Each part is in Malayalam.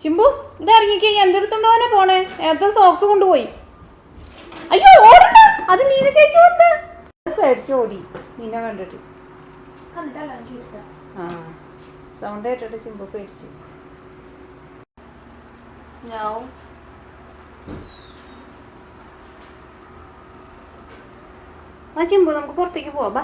ചിമ്പു ഇവിടെ ഇറങ്ങിക്കേ. എന്തെടുത്തുണ്ടോനെ പോണേ? നേരത്തെ സോക്സ് കൊണ്ടുപോയി. അയ്യോ ഓടണ്ട, അത് നീന ചേച്ചി വന്ന് പേടിച്ചോടി നീന കണ്ടിട്ട്. ആ സൗണ്ട് കേട്ടിട്ട് ചിമ്പു പേടിച്ചു. ആ ചിമ്പു നമുക്ക് പുറത്തേക്ക് പോവാ.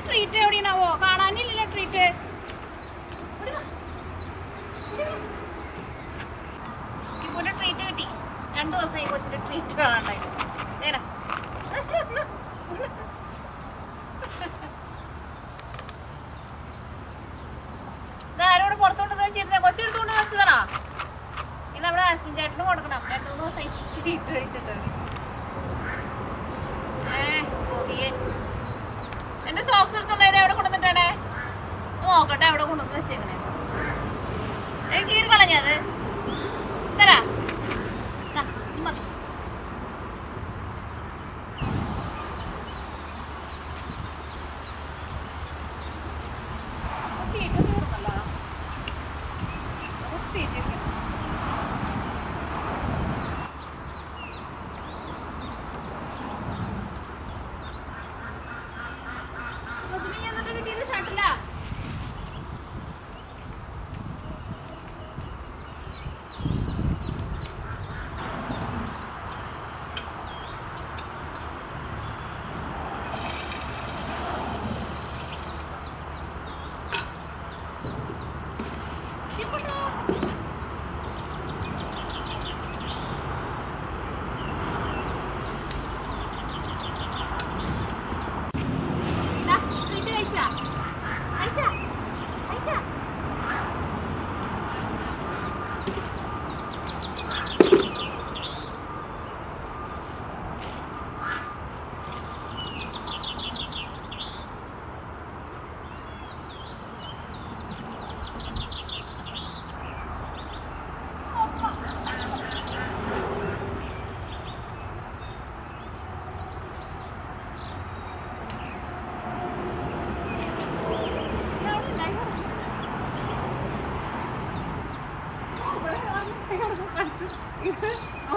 ട്രീറ്റ് എവിടെയാണാവോ? കാണാനില്ലല്ലോ ട്രീറ്റ്. കിപ്പൂന്റെ ട്രീറ്റ് കിട്ടി. 2 ദിവസമായി കൊച്ചിന്റെ ട്രീറ്റ് കാണാണ്ടായിട്ട്. ഇതാരോട് പുറത്തോട്ട് വെച്ചിരുന്നേ? കൊച്ചെടുത്തോണ്ട് വെച്ചതാണോ? ഇത് നമ്മുടെ ഹസ്ബൻഡ് ചേട്ടന് കൊടുക്കണം. 2-3 ദിവസമായി ട്രീറ്റ് കഴിച്ചിട്ട്. എന്റെ സോക്സ് എടുത്തോണ്ടത് എവിടെ കൊണ്ടുവന്നിട്ടാണ് നോക്കട്ടെ. എവിടെ കൊണ്ടുവന്ന് വെച്ചേക്കണേ? കീറി കളഞ്ഞത് തരാ മതി.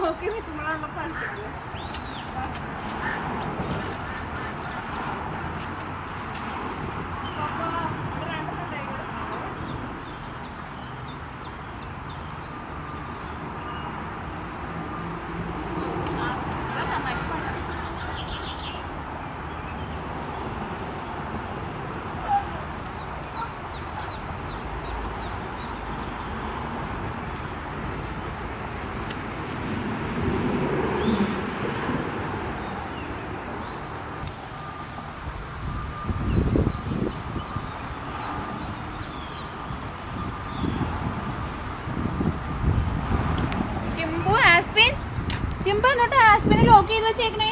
നോക്കി നിൽക്കുമ്പോഴാണല്ലോ പഠിച്ചത്. ചിമ്പു എന്നിട്ട് ആസ്പിനെ ലോക്ക് ചെയ്ത് വെച്ചേക്കണേ.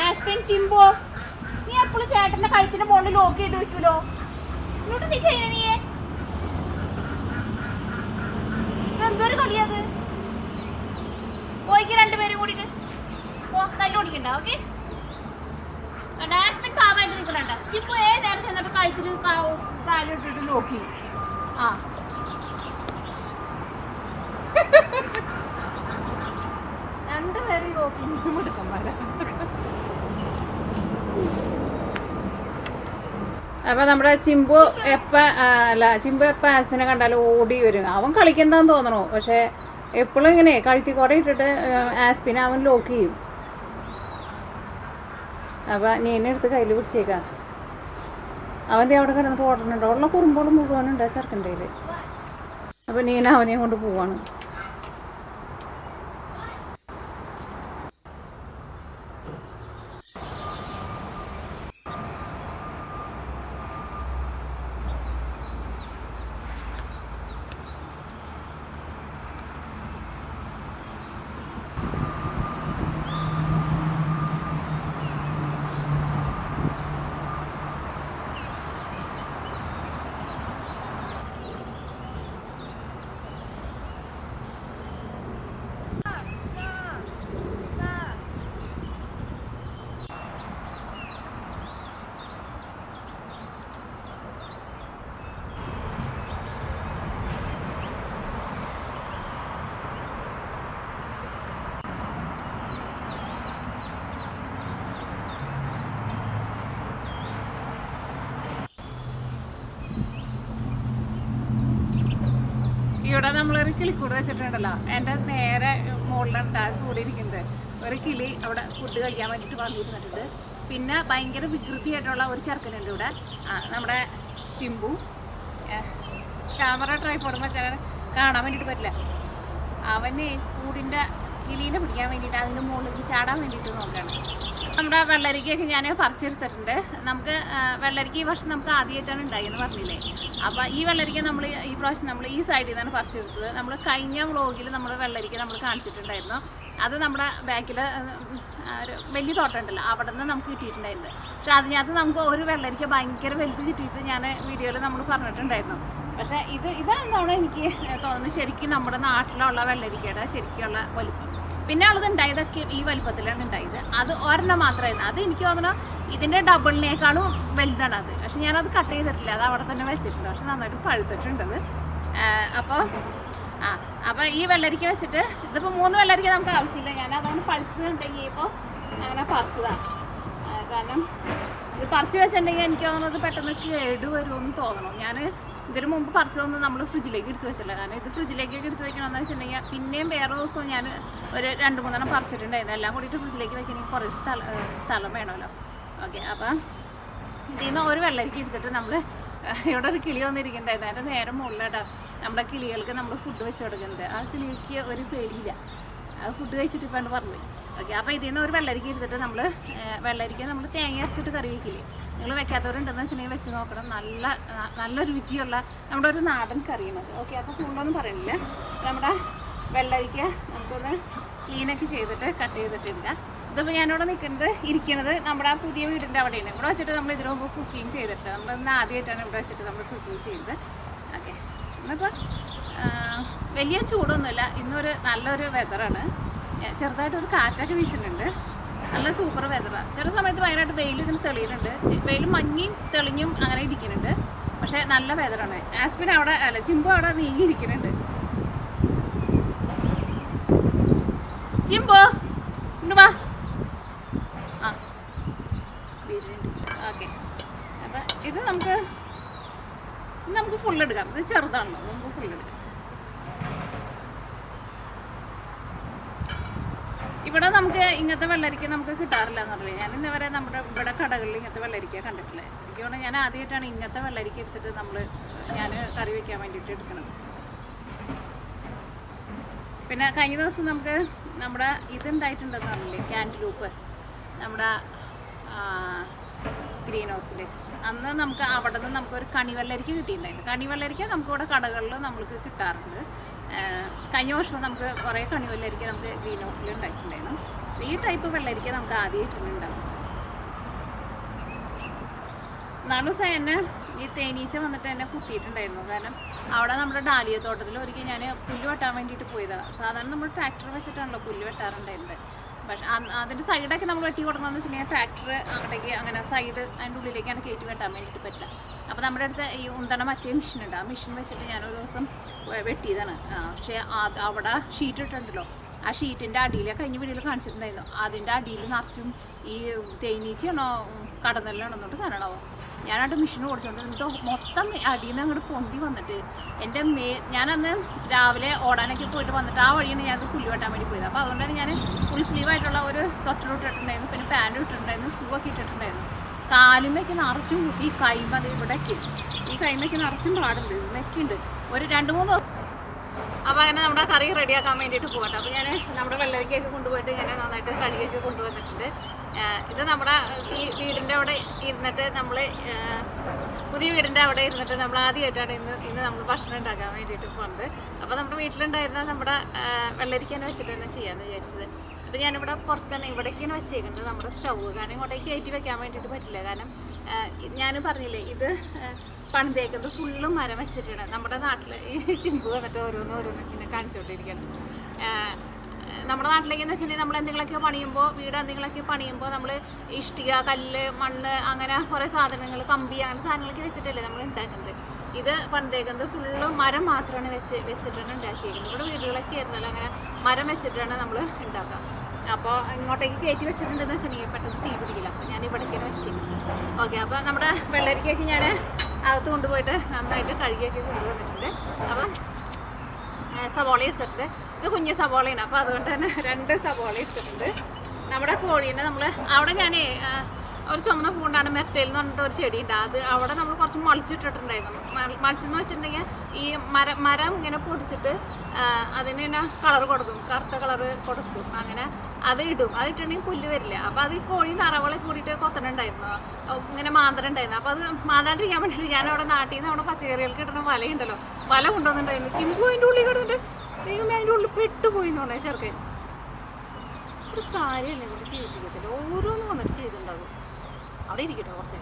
ആസ്പിൻ ചിമ്പു നീ എപ്പോഴും ചേട്ടന്റെ കഴുത്തിന്റെ മുകളിൽ ലോക്ക് ചെയ്ത് വെക്കൂലോ. എന്നിട്ട് നീ ചെയ്യണേ? നീ എന്തൊരു കളിയത്? പോയിക്ക് 2 പേരും കൂടിട്ട് തല്ലു ഓടിക്കണ്ട. ഓക്കെ ആസ്പിൻ പാവായിട്ട് നിൽക്കണണ്ട. ചിമ്പു നേരെ ചെന്നിട്ട് കഴുത്തിൽ കാലിട്ടിട്ട് നോക്കി. ആ രണ്ടുപേരും നോക്കി എടുക്കന്മാരാ. അപ്പൊ നമ്മുടെ ചിമ്പു എപ്പ ആസ്പിനെ കണ്ടാലും ഓടി വരും. അവൻ കളിക്കുന്നതാന്ന് തോന്നണു. പക്ഷെ എപ്പോഴും ഇങ്ങനെ കഴുത്തിക്കോടെ ഇട്ടിട്ട് ആസ്പിനെ അവൻ ലോക്ക് ചെയ്യും. അപ്പൊ നീനെ എടുത്ത് കയ്യിൽ പിടിച്ചേക്കാം. അവൻ്റെ അവിടെ കിടന്നിട്ട് ഓടണുണ്ടോ? ഉള്ള കുറുമ്പോളും മുഴുവനുണ്ട് ചെറുക്കൻ്റെ കയ്യിൽ. അപ്പൊ നീന അവനെയും കൊണ്ട് പോവാണ്. നമ്മളൊരു കിളിക്കൂട് വെച്ചിട്ടുണ്ടല്ലോ, എൻ്റെ നേരെ മുകളിലാണ് കൂടിയിരിക്കുന്നത്. ഒരു കിളി അവിടെ ഫുഡ് കഴിക്കാൻ വേണ്ടിയിട്ട് വന്നിരുന്നിട്ടുണ്ട്. പിന്നെ ഭയങ്കര വികൃതിയായിട്ടുള്ള ഒരു ചെറുക്കനുണ്ട് ഇവിടെ, നമ്മുടെ ചിമ്പു. ക്യാമറ ട്രൈപോഡ് വെച്ചാൽ കാണാൻ വേണ്ടിയിട്ട് പറ്റില്ല. അവന് കൂടിൻ്റെ കിളീനെ പിടിക്കാൻ വേണ്ടിയിട്ട് അതിൻ്റെ മുകളിൽ ചാടാൻ വേണ്ടിയിട്ട് നോക്കുകയാണ്. നമ്മുടെ വെള്ളരിക്കയൊക്കെ ഞാൻ പറിച്ചെടുത്തിട്ടുണ്ട്. നമുക്ക് വെള്ളരിക്ക ഈ വർഷം നമുക്ക് ആദ്യമായിട്ടാണ് ഉണ്ടായെന്ന് പറഞ്ഞില്ലേ. അപ്പോൾ ഈ വെള്ളരിക്ക നമ്മൾ ഈ പ്രാവശ്യം നമ്മൾ ഈ സൈഡിൽ നിന്നാണ് പറിച്ചെടുത്തത്. നമ്മൾ കഴിഞ്ഞ വ്ളോഗിൽ നമ്മൾ വെള്ളരിക്ക നമ്മൾ കാണിച്ചിട്ടുണ്ടായിരുന്നു. അത് നമ്മുടെ ബാക്കിൽ ഒരു വലിയ തോട്ടമുണ്ടല്ലോ, അവിടെ നിന്ന് നമുക്ക് കിട്ടിയിട്ടുണ്ടായിരുന്നു. പക്ഷെ അതിനകത്ത് നമുക്ക് ഒരു വെള്ളരിക്ക ഭയങ്കര വലുത് കിട്ടിയിട്ട് ഞാൻ വീഡിയോയിൽ നമ്മൾ പറഞ്ഞിട്ടുണ്ടായിരുന്നു. പക്ഷേ ഇതാണെന്നാണ് എനിക്ക് തോന്നുന്നത് ശരിക്കും നമ്മുടെ നാട്ടിലുള്ള വെള്ളരിക്കയുടെ ശരിക്കുള്ള വലുപ്പം. പിന്നെ ഉള്ളത് ഉണ്ടായതൊക്കെ ഈ വലുപ്പത്തിലാണ് ഉണ്ടായത്. അത് ഒരെണ്ണം മാത്രമായിരുന്നു. അത് എനിക്ക് തോന്നുന്നു ഇതിൻ്റെ ഡബിളിനേക്കാളും വലുതാണ് അത്. പക്ഷെ ഞാനത് കട്ട് ചെയ്തിട്ടില്ല, അത് അവിടെ തന്നെ വെച്ചിട്ടുണ്ട്. പക്ഷെ നന്നായിട്ട് പഴുത്തിട്ടുണ്ടത്. അപ്പോൾ ഈ വെള്ളരിക്ക വെച്ചിട്ട് ഇതിപ്പോൾ 3 വെള്ളരിക്ക നമുക്ക് ആവശ്യമില്ല. ഞാൻ അതാണ് പഴുത്തുണ്ടെങ്കിൽ ഇപ്പോൾ അങ്ങനെ പറിച്ചതാണ്. കാരണം ഇത് പറിച്ച് വെച്ചിട്ടുണ്ടെങ്കിൽ എനിക്ക് തോന്നുന്നത് പെട്ടെന്ന് കേട് വരുമെന്ന് തോന്നണം. ഞാൻ ഇതിന് മുമ്പ് പറിച്ചതൊന്നും നമ്മൾ ഫ്രിഡ്ജിലേക്ക് എടുത്ത് വെച്ചില്ല. കാരണം ഇത് ഫ്രിഡ്ജിലേക്കൊക്കെ എടുത്ത് വെക്കണമെന്ന് വെച്ചിട്ടുണ്ടെങ്കിൽ പിന്നെയും വേറെ ദിവസവും ഞാൻ ഒരു 2-3 പറിച്ചിട്ടുണ്ടായിരുന്നു. എല്ലാം കൂടിയിട്ട് ഫ്രിഡ്ജിലേക്ക് വെക്കണമെങ്കിൽ കുറേ സ്ഥലം വേണമല്ലോ. ഓക്കെ, അപ്പം ഇതിൽ നിന്ന് ഒരു വെള്ളരിക്ക എടുത്തിട്ട് നമ്മൾ ഇവിടെ ഒരു കിളി വന്നിരിക്കുന്നുണ്ടായിരുന്നു. അതിൻ്റെ നേരെ മുകളിലായിട്ടാ നമ്മുടെ കിളികൾക്ക് നമ്മൾ ഫുഡ് വെച്ച് കൊടുക്കുന്നത്. ആ കിളിക്ക് ഒരു പേടിയില്ല, അത് ഫുഡ് കഴിച്ചിട്ട് ഇപ്പം പറഞ്ഞു. ഓക്കെ, അപ്പോൾ ഇതിൽ നിന്ന് ഒരു വെള്ളരിക്ക എടുത്തിട്ട് വെള്ളരിക്ക നമ്മൾ തേങ്ങ അരച്ചിട്ട് കറി വയ്ക്കില്ലേ, നിങ്ങൾ വെക്കാത്തവരുണ്ടെന്ന് വെച്ചിട്ടുണ്ടെങ്കിൽ വെച്ച് നോക്കണം. നല്ല രുചിയുള്ള നമ്മുടെ ഒരു നാടൻ കറിയാണത്. ഓക്കെ, അപ്പോൾ കൂടുതലൊന്നും പറയുന്നില്ല. നമ്മുടെ വെള്ളരിക്ക നമുക്കൊന്ന് ക്ലീനൊക്കെ ചെയ്തിട്ട് കട്ട് ചെയ്തിട്ട് എടുക്കാം. ഇതിപ്പോൾ ഞാനിവിടെ ഇരിക്കുന്നത് നമ്മുടെ ആ പുതിയ വീടിൻ്റെ അവിടെയാണ്. ഇവിടെ വെച്ചിട്ട് നമ്മൾ ഇതിനു മുമ്പ് കുക്കിംഗ് ചെയ്തിട്ട് നമ്മളിന്ന് ആദ്യമായിട്ടാണ് ഇവിടെ വെച്ചിട്ട് നമ്മൾ കുക്കിംഗ് ചെയ്തത്. ഓക്കെ, ഇന്നിപ്പോൾ വലിയ ചൂടൊന്നുമില്ല. ഇന്നൊരു നല്ലൊരു വെതറാണ്. ചെറുതായിട്ടൊരു കാറ്റൊക്കെ വീശുന്നുണ്ട്. നല്ല സൂപ്പർ വെതറാണ്. ചില സമയത്ത് ഭയങ്കരമായിട്ട് വെയിൽ ഇങ്ങനെ തെളിയുന്നുണ്ട്. വെയിൽ മഞ്ഞയും തെളിഞ്ഞും അങ്ങനെ ഇരിക്കുന്നുണ്ട്. പക്ഷേ നല്ല വെതറാണ്. ആസ്പിൻ അവിടെ ചിമ്പു അവിടെ നീങ്ങിയിരിക്കുന്നുണ്ട്. ചിമ്പു ഇങ്ങോട്ട് വാ. ഓക്കെ, അപ്പം ഇത് നമുക്ക് ഫുള്ളെടുക്കാം. ഇത് ചെറുതാണല്ലോ, നമുക്ക് ഫുള്ളെടുക്കാം. ഇവിടെ നമുക്ക് ഇങ്ങനത്തെ വെള്ളരിക്ക നമുക്ക് കിട്ടാറില്ല എന്ന് പറഞ്ഞാൽ ഞാൻ ഇന്ന് വരെ നമ്മുടെ ഇവിടെ കടകളിൽ ഇങ്ങനത്തെ വെള്ളരിക്ക കണ്ടിട്ടില്ല. എനിക്ക് തോന്നുന്നു ഞാൻ ആദ്യമായിട്ടാണ് ഇങ്ങനത്തെ വെള്ളരിക്ക എടുത്തിട്ട് ഞാൻ കറി വയ്ക്കാൻ വേണ്ടിയിട്ട് എടുക്കുന്നത്. പിന്നെ കഴിഞ്ഞ ദിവസം നമ്മുടെ ഇതുണ്ടായിട്ടുണ്ടെന്ന് പറഞ്ഞില്ലേ, ക്യാൻറ്റലൂപ്പ്, നമ്മുടെ ഗ്രീൻ ഹൗസിൽ. അന്ന് നമുക്ക് അവിടെ നിന്ന് നമുക്കൊരു കണിവെള്ളരിക്ക കിട്ടിയിട്ടുണ്ടായിരുന്നു. കണിവെള്ളരിക്ക നമുക്കിവിടെ കടകളിൽ നമ്മൾക്ക് കിട്ടാറുണ്ട്. കഴിഞ്ഞ വർഷം നമുക്ക് കുറേ കണിവെള്ളരിക്ക നമുക്ക് ഗ്രീൻ ഹൗസിൽ ഉണ്ടായിട്ടുണ്ടായിരുന്നു. ഈ ടൈപ്പ് വെള്ളരിക്ക നമുക്ക് ആദ്യമായിട്ടുണ്ടാവും. 4 ദിവസം എന്നെ ഈ തേനീച്ച വന്നിട്ട് എന്നെ കുത്തിയിട്ടുണ്ടായിരുന്നു. കാരണം അവിടെ നമ്മുടെ ഡാലിയ തോട്ടത്തിൽ ഒരിക്കൽ ഞാൻ പുല്ല് വെട്ടാൻ വേണ്ടിയിട്ട് പോയതാണ്. സാധാരണ നമ്മൾ ട്രാക്ടർ വെച്ചിട്ടാണല്ലോ പുല്ല് വെട്ടാറുണ്ടായിരുന്നത്. പക്ഷേ അതിൻ്റെ സൈഡൊക്കെ നമ്മൾ വെട്ടി കൊടുക്കണമെന്ന് വെച്ചിട്ടുണ്ടെങ്കിൽ ട്രാക്ടർ അങ്ങോട്ടേക്ക് അങ്ങനെ സൈഡ് അതിൻ്റെ ഉള്ളിലേക്കാണ് കയറ്റി വെട്ടാൻ വേണ്ടിയിട്ട് പറ്റില്ല. അപ്പോൾ നമ്മുടെ അടുത്ത് ഈ ഉന്തണ മറ്റേ മെഷീനുണ്ട്. ആ മെഷീൻ വെച്ചിട്ട് ഞാനൊരു ദിവസം വെട്ടിയതാണ്. പക്ഷേ അവിടെ ഷീറ്റ് ഇട്ടുണ്ടല്ലോ, ആ ഷീറ്റിൻ്റെ അടിയിൽ കഴിഞ്ഞ വീഡിയോയിൽ കാണിച്ചിട്ടുണ്ടായിരുന്നു. അതിൻ്റെ അടിയിൽ നിറച്ചും ഈ തേനീച്ചയാണോ കടന്നലാണോ എന്നിട്ട് സാധനമാണോ. ഞാനവിടെ മെഷീൻ ഓടിച്ചുകൊണ്ട് എന്തോ മൊത്തം അടിയിൽ നിന്ന് അങ്ങോട്ട് പൊന്തി വന്നിട്ട് എൻ്റെ ഞാനന്ന് രാവിലെ ഓടാനൊക്കെ പോയിട്ട് വന്നിട്ട് ആ വഴിയാണ് ഞാനത് പുല്ല് വെട്ടാൻ വേണ്ടി പോയത്. അപ്പോൾ അതുകൊണ്ടാണ് ഞാൻ ഫുൾ സ്ലീവായിട്ടുള്ള ഒരു സ്വെറ്റർ ഇട്ടിട്ടുണ്ടായിരുന്നു, പിന്നെ പാൻറ്റും ഇട്ടിട്ടുണ്ടായിരുന്നു, ഷൂ ഒക്കെ ഇട്ടിട്ടുണ്ടായിരുന്നു. കാലുമേക്ക് നിറച്ചും കുത്തി, കൈമ ഇവിടേക്ക് ഈ കൈമയ്ക്ക് നിറച്ചും പാടുണ്ട്, ഇതൊക്കെ ഉണ്ട്. ഒരു 2-3 ദിവസം. അപ്പോൾ അങ്ങനെ നമ്മുടെ കറി റെഡിയാക്കാൻ വേണ്ടിയിട്ട് പോകട്ടെ. അപ്പോൾ ഞാൻ നമ്മുടെ വെള്ളരിക്കയൊക്കെ കൊണ്ടുപോയിട്ട് ഞാൻ നന്നായിട്ട് കഴുകിയൊക്കെ കൊണ്ടുവന്നിട്ടുണ്ട്. ഇത് നമ്മുടെ ഈ വീടിൻ്റെ അവിടെ ഇരുന്നിട്ട് പുതിയ വീടിൻ്റെ അവിടെ ഇരുന്നിട്ട് നമ്മൾ ആദ്യമായിട്ടാണ് ഇന്ന് നമ്മൾ ഭക്ഷണം ഉണ്ടാക്കാൻ വേണ്ടിയിട്ട് പോകുന്നത്. അപ്പോൾ നമ്മുടെ വീട്ടിലുണ്ടായിരുന്ന നമ്മുടെ വെള്ളരിക്കനെ വെച്ചിട്ട് തന്നെ ചെയ്യാമെന്ന് വിചാരിച്ചത്. അപ്പോൾ ഞാനിവിടെ പുറത്താണ് ഇവിടേക്കാണ് വെച്ചേക്കുന്നത് നമ്മുടെ സ്റ്റൗവ്. കാരണം ഇങ്ങോട്ടേക്ക് കയറ്റി വെക്കാൻ വേണ്ടിയിട്ട് പറ്റില്ല. കാരണം ഞാൻ പറഞ്ഞില്ലേ, ഇത് പണിതേക്കുന്നത് ഫുള്ളും മരം വെച്ചിട്ടാണ്. നമ്മുടെ നാട്ടിൽ ഈ ചിമ്പ് വന്നിട്ട് ഓരോന്ന് ഇങ്ങനെ കാണിച്ചുകൊണ്ടിരിക്കണം. നമ്മുടെ നാട്ടിലേക്കെന്ന് വെച്ചിട്ടുണ്ടെങ്കിൽ നമ്മൾ എന്തെങ്കിലുമൊക്കെ പണിയുമ്പോൾ നമ്മൾ ഇഷ്ടിക, കല്ല്, മണ്ണ്, അങ്ങനെ കുറേ സാധനങ്ങൾ, കമ്പി, അങ്ങനെ സാധനങ്ങളൊക്കെ വെച്ചിട്ടല്ലേ നമ്മൾ ഉണ്ടാക്കുന്നത്. ഇത് പണിതേക്കുന്നത് ഫുള്ളും മരം മാത്രമാണ് വെച്ചിട്ടാണ് ഉണ്ടാക്കിയിരിക്കുന്നത്. ഇവിടെ വീടുകളൊക്കെ ആയിരുന്നല്ലോ അങ്ങനെ മരം വെച്ചിട്ടാണ് നമ്മൾ ഉണ്ടാക്കുക. അപ്പോൾ ഇങ്ങോട്ടേക്ക് കയറ്റി വെച്ചിട്ടുണ്ടെന്ന് വെച്ചിട്ടുണ്ടെങ്കിൽ പെട്ടെന്ന് തീ പിടിക്കില്ല. അപ്പോൾ ഞാൻ ഇവിടേക്കാണ് വെച്ചിരിക്കുന്നത്. ഓക്കെ, അപ്പോൾ നമ്മുടെ വെള്ളരിക്കയൊക്കെ ഞാൻ അകത്ത് കൊണ്ടുപോയിട്ട് നന്നായിട്ട് കഴുകിയൊക്കെ കൊണ്ടുവന്നിട്ടുണ്ട്. അപ്പം സവോള എടുത്തിട്ടുണ്ട്. ഇത് കുഞ്ഞ് സവോളയാണ്, അപ്പോൾ അതുകൊണ്ട് തന്നെ 2 സവോള എടുത്തിട്ടുണ്ട്. നമ്മുടെ കോഴീനെ നമ്മൾ അവിടെ ഞാൻ ഒരു ചുമന്ന പൂണ്ടാണ് മെറ്റയിൽ എന്ന് പറഞ്ഞിട്ട് ഒരു ചെടി ഉണ്ട്. അത് അവിടെ നമ്മൾ കുറച്ച് മളിച്ചിട്ടിട്ടുണ്ടായിരുന്നു. മളിച്ചെന്ന് വെച്ചിട്ടുണ്ടെങ്കിൽ ഈ മരം ഇങ്ങനെ പൊടിച്ചിട്ട് അതിന് തന്നെ കളർ കൊടുക്കും, കറുത്ത കളറ് കൊടുക്കും. അങ്ങനെ അത് ഇടും. അത് ഇട്ടിട്ടുണ്ടെങ്കിൽ പുല്ല് വരില്ല. അപ്പോൾ അത് ഈ കോഴി തറവളെ കൂടിയിട്ട് കൊത്തനുണ്ടായിരുന്നു, ഇങ്ങനെ മാന്തനുണ്ടായിരുന്നു. അപ്പോൾ അത് മാന്താണ്ടിരിക്കാൻ വേണ്ടിയിട്ട് ഞാൻ അവിടെ നാട്ടിൽ നിന്ന് അവിടെ പച്ചക്കറികൾക്ക് കിട്ടുന്ന വലയുണ്ടല്ലോ, വല കൊണ്ടുവന്നിട്ടുണ്ടായിരുന്നു. ചിമ്പു അതിൻ്റെ ഉള്ളിൽ കിടന്നിട്ട് ദൈവമേ അതിൻ്റെ ഉള്ളിൽ പെട്ടുപോയി എന്ന് പറഞ്ഞാൽ ചെറുക്കൻ. ഒരു കാര്യമല്ലേ കൊണ്ട് ചെയ്യിപ്പിക്കത്തില്ല, ഓരോന്നും വന്നിട്ട് ചെയ്തിട്ടുണ്ടാകും. അവിടെ ഇരിക്കട്ടെ കുറച്ച്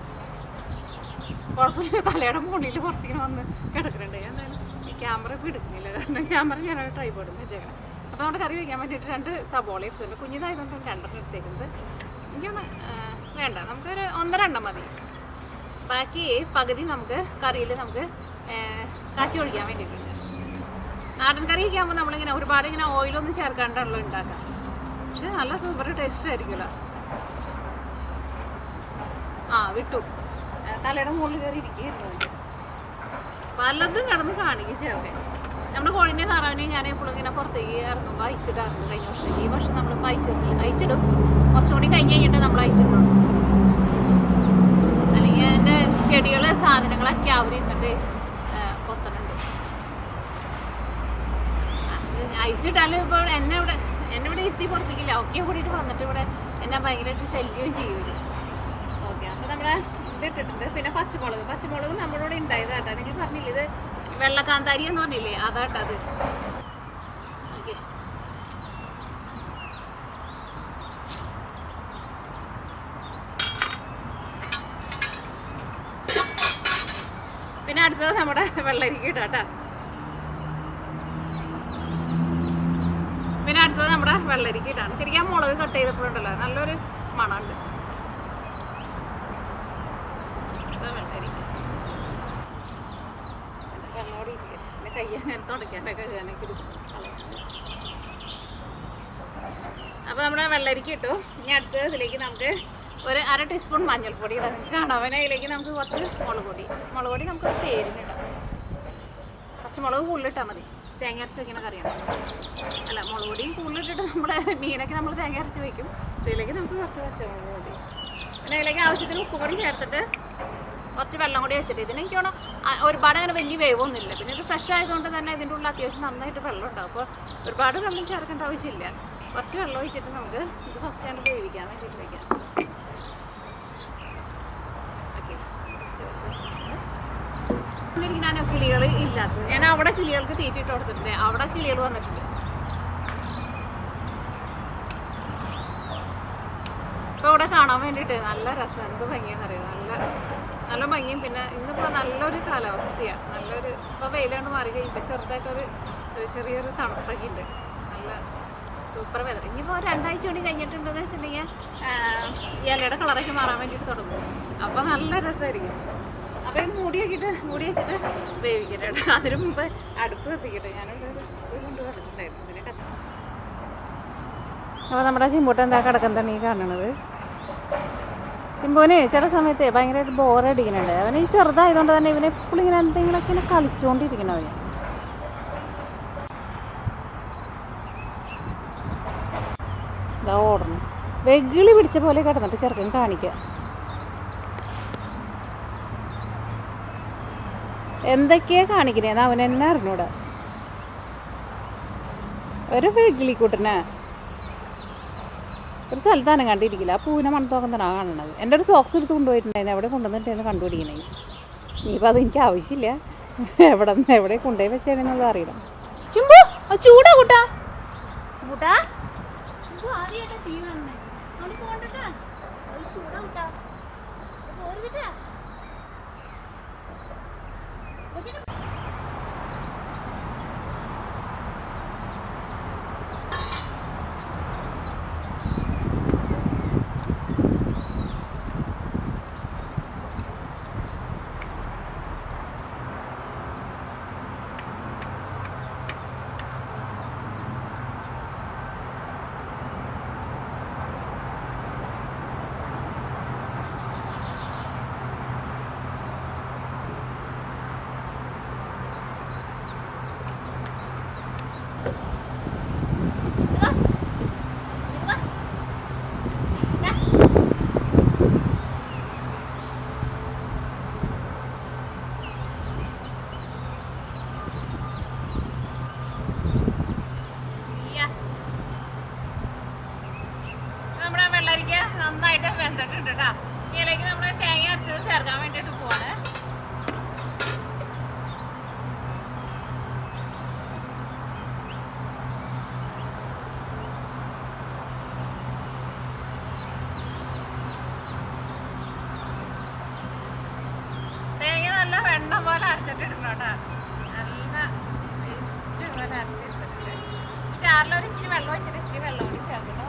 കുഴപ്പമില്ല. തലയുടെ മുകളിൽ കുറച്ചിങ്ങനെ വന്ന് കിടക്കുന്നുണ്ട്. എന്തായാലും ഈ ക്യാമറ ഇപ്പോൾ എടുക്കുന്നില്ല, കാരണം ക്യാമറ ഞാനവിടെ ട്രൈപോഡിൽ വെച്ചേക്കണം. അപ്പോൾ നമ്മുടെ കറി വയ്ക്കാൻ വേണ്ടിയിട്ട് 2 സബോള എടുത്തിട്ടുണ്ട്. കുഞ്ഞിതായതുകൊണ്ട് 2 എടുത്തേക്കുന്നത്. എനിക്കൊന്ന് വേണ്ട, നമുക്കൊരു 1-2 മതി. ബാക്കി പകുതി നമുക്ക് കറിയിൽ നമുക്ക് കാച്ചി ഒഴിക്കാൻ വേണ്ടിയിട്ടുണ്ട്. നാടൻ കറി വയ്ക്കാകുമ്പോൾ നമ്മളിങ്ങനെ ഒരുപാട് ഇങ്ങനെ ഓയിലൊന്നും ചേർക്കാണ്ടല്ലോ ഉണ്ടാക്കാം. പക്ഷെ നല്ല സൂപ്പർ ടേസ്റ്റ് ആയിരിക്കുമല്ലോ. വിട്ടു തലയുടെ മുകളിൽ കയറി ഇരിക്കുകയായിരുന്നു. പലതും കിടന്ന് കാണിക്കും ചേർക്കാൻ. നമ്മുടെ കോഴിനെ താറാവിനെയും ഞാൻ എപ്പോഴും ഇങ്ങനെ പുറത്തേക്ക് ഇറങ്ങുമ്പോൾ അയച്ചിടാറുണ്ട്. കഴിഞ്ഞ വർഷത്തേക്ക് ഈ വർഷം നമ്മൾ അയച്ചിടും. കുറച്ചുകൂടി കഴിഞ്ഞ് കഴിഞ്ഞിട്ട് നമ്മൾ അയച്ചിട്ടുള്ളൂ. അല്ലെങ്കിൽ എൻ്റെ ചെടികൾ സാധനങ്ങളൊക്കെ അവർ ഇരുന്നിട്ട് കൊത്തനുണ്ട്. അയച്ചിട്ടാലും ഇപ്പോൾ എന്നെ ഇവിടെ എത്തി പുറത്തേക്കില്ല. ഒക്കെ കൂടിയിട്ട് വന്നിട്ട് ഇവിടെ എന്നെ ഭയങ്കരമായിട്ട് ശല്യവും ചെയ്യും. ഓക്കെ, അപ്പോൾ നമ്മുടെ ഇതിട്ടിട്ടുണ്ട്. പിന്നെ പച്ചമുളക് നമ്മളോട് ഉണ്ടായത് കേട്ടോ. നിങ്ങൾ പറഞ്ഞില്ലേ ഇത് വെള്ളക്കാന്താരി എന്ന് പറഞ്ഞില്ലേ, അതാട്ടത്. ഓക്കെ, പിന്നെ അടുത്തത് നമ്മുടെ വെള്ളരിക്ക ഇട്ടാട്ടോ. പിന്നെ അടുത്തത് നമ്മുടെ വെള്ളരിക്ക ഇട്ടാണ്. ശരിക്കും ആ മുളക് കട്ട് ചെയ്തപ്പോഴുണ്ടല്ലോ നല്ലൊരു മണമുണ്ട്. അപ്പോൾ നമ്മുടെ വെള്ളരിക്ക ഇട്ടു. ഇനി അടുത്തത് ഇതിലേക്ക് നമുക്ക് ഒരു 1/2 ടീസ്പൂൺ മഞ്ഞൾപ്പൊടി ഇടാം. കാണാം. പിന്നെ അതിലേക്ക് നമുക്ക് കുറച്ച് മുളക് പൊടി നമുക്ക് പേരിനിടാം. പച്ചമുളക് കൂടുതലിട്ടാൽ മതി. തേങ്ങ അരച്ച് വയ്ക്കുന്ന കറിയാണ്. അല്ല, മുളക് പൊടിയും കൂടുതലിട്ടിട്ട് നമ്മുടെ മീനൊക്കെ നമ്മൾ തേങ്ങ അരച്ച് വയ്ക്കും. ഇതിലേക്ക് നമുക്ക് കുറച്ച് പച്ചമുളക് പൊടി, പിന്നെ അതിലേക്ക് ആവശ്യത്തിന് ഉപ്പ് പൊടി ചേർത്തിട്ട് കുറച്ച് വെള്ളം കൂടി വെച്ചിട്ട്. ഇതിന് എനിക്ക് തോന്നുന്നു ഒരുപാട് അങ്ങനെ വലിയ വേവൊന്നുമില്ല. പിന്നെ ഇത് ഫ്രഷ് ആയതുകൊണ്ട് തന്നെ ഇതിൻ്റെ ഉള്ളിൽ അത്യാവശ്യം നന്നായിട്ട് വെള്ളം ഉണ്ടാവും. അപ്പോൾ ഒരുപാട് വെള്ളം ചേർക്കേണ്ട ആവശ്യമില്ല. കുറച്ച് വെള്ളം ഒഴിച്ചിട്ട് നമുക്ക് ഇത് ഫസ്റ്റ് ആണ് വേവിക്കാൻ വേണ്ടിയിട്ട് വയ്ക്കാം. ഓക്കെ, ഞാൻ കിളികൾ ഇല്ലാത്തത് ഞാൻ അവിടെ കിളികൾക്ക് തീറ്റിട്ട് കൊടുത്തിട്ടുണ്ട്. അവിടെ കിളികൾ വന്നിട്ടുണ്ട്. ഇപ്പോൾ ഇവിടെ കാണാൻ വേണ്ടിയിട്ട് നല്ല രസം, എന്ത് ഭംഗിയാണെന്ന് അറിയാം. നല്ല ഭംഗിയും. പിന്നെ ഇന്നിപ്പോൾ നല്ലൊരു കാലാവസ്ഥയാണ്. ഇപ്പോൾ വെയിലാണ്ട് മാറി കഴിയുമ്പോൾ ചെറുതായിട്ടൊരു ചെറിയൊരു തണുപ്പൊക്കെ ഉണ്ട്. നല്ല സൂപ്പർ വെതർ. ഇനിയിപ്പോൾ 2 ആഴ്ച കൂടി കഴിഞ്ഞിട്ടുണ്ടെന്ന് വെച്ചിട്ടുണ്ടെങ്കിൽ ഇലയുടെ കളറൊക്കെ മാറാൻ വേണ്ടിയിട്ട് തുടങ്ങും. അപ്പോൾ നല്ല രസമായിരിക്കും. അപ്പോൾ ഇത് മൂടി വെച്ചിട്ട് വേവിക്കട്ടെ. അതിന് മുമ്പ് അടുപ്പ് കത്തിക്കട്ടെ. ഞാനൊരു കൊണ്ടുവന്നിട്ടുണ്ടായിരുന്നു ഇതിനെ കത്തി. അപ്പോൾ നമ്മുടെ ചിമ്പൂട്ടൻ എന്താ കിടക്കുന്നതാണ് ഈ കാണണത്. ചിമ്പുവിന് ചില സമയത്ത് ഭയങ്കരമായിട്ട് ബോറടിക്കുന്നുണ്ട്. അവന് ഈ ചെറുതായതുകൊണ്ട് തന്നെ ഇവനെ എപ്പോഴും ഇങ്ങനെ എന്തെങ്കിലുമൊക്കെ ഇങ്ങനെ കളിച്ചുകൊണ്ടിരിക്കണം. അവന് ഇതാ ഓടണം. വെകിളി പിടിച്ച പോലെ കിടന്നിട്ട് ചെറുക്കൻ കാണിക്കുക. എന്തൊക്കെയാ കാണിക്കണേന്ന് അവൻ എന്നെ അറിഞ്ഞൂടാ. ഒരു വെകിളിക്കൂട്ടനാ. ഒരു സ്ഥലത്താണ് കണ്ടിരിക്കില്ല. ആ പൂവിനെ മണത്തോക്കുന്നതാണ് കാണണത്. എൻ്റെ ഒരു സോക്സ് എടുത്ത് കൊണ്ടുപോയിട്ടുണ്ടായിരുന്നു. എവിടെ കൊണ്ടുവന്നിട്ടായിരുന്നു കണ്ടുപിടിക്കണേ. ഇനിയിപ്പോൾ അതെനിക്ക് ആവശ്യമില്ല. എവിടെ കൊണ്ടുപോയി വെച്ചേന്നുള്ളത് അറിയണം. ചിമ്പു ചൂടാ കൂട്ടാ. ചൂടാ തീ വന്നേ ചൂടാ. തേങ്ങയൊക്കെ നന്നായിട്ട് വെന്തിട്ടുണ്ട് കേട്ടോ. ഇതിലേക്ക് നമ്മൾ തേങ്ങ അരച്ചത് ചേർക്കാൻ വേണ്ടിയിട്ട് പോവാണ്. തേങ്ങ നല്ല വെണ്ണ പോലെ അരച്ചിട്ടിട്ടുണ്ട് കേട്ടോ. നല്ല ടേസ്റ്റ് പോലെ അരച്ചിട്ടുണ്ട്. ചാറിലൊരു ഇച്ചിരി വെള്ളം വെച്ചിട്ട് ഇച്ചിരി വെള്ളം കൂടി ചേർത്തിട്ട്